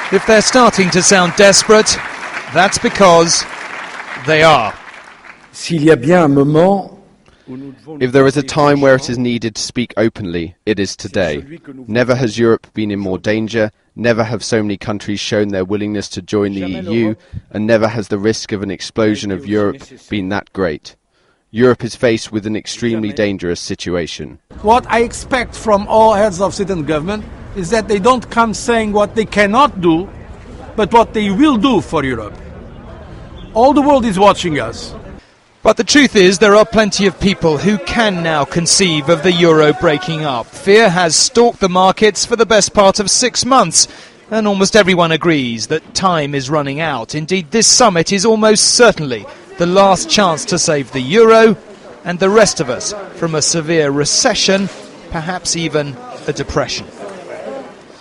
If they're starting to sound desperate, that's because they are. If there is a time where it is needed to speak openly, it is today. Never has Europe been in more danger, never have so many countries shown their willingness to join the EU, and never has the risk of an explosion of Europe been that great. Europe is faced with an extremely dangerous situation. What I expect from all heads of state and government is that they don't come saying what they cannot do, but what they will do for Europe. All the world is watching us. But the truth is, there are plenty of people who can now conceive of the euro breaking up. Fear has stalked the markets for the best part of 6 months, and almost everyone agrees that time is running out. Indeed, this summit is almost certainly the last chance to save the euro and the rest of us from a severe recession, perhaps even a depression.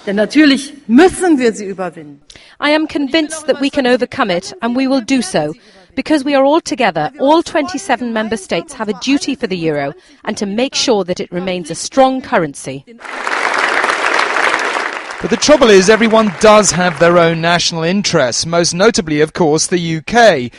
Denn natürlich müssen wir sie überwinden. I am convinced that we can overcome it, and we will do so, because we are all together. All 27 member states have a duty for the euro and to make sure that it remains a strong currency. But the trouble is, everyone does have their own national interests, most notably, of course, the UK.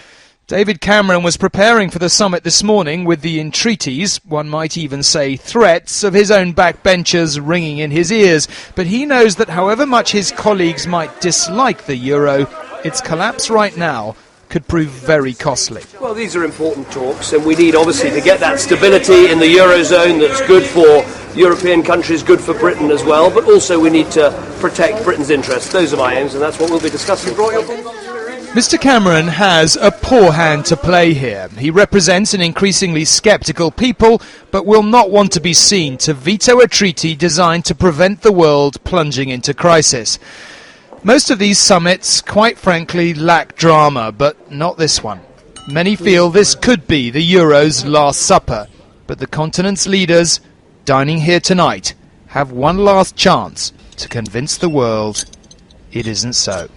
David Cameron was preparing for the summit this morning with the entreaties, one might even say threats, of his own backbenchers ringing in his ears. But he knows that however much his colleagues might dislike the euro, its collapse right now could prove very costly. Well, these are important talks, and we need obviously to get that stability in the Eurozone that's good for European countries, good for Britain as well, but also we need to protect Britain's interests. Those are my aims, and that's what we'll be discussing. Mr. Cameron has a poor hand to play here. He represents an increasingly sceptical people, but will not want to be seen to veto a treaty designed to prevent the world plunging into crisis. Most of these summits, quite frankly, lack drama, but not this one. Many feel this could be the Euro's last supper, but the continent's leaders, dining here tonight, have one last chance to convince the world it isn't so.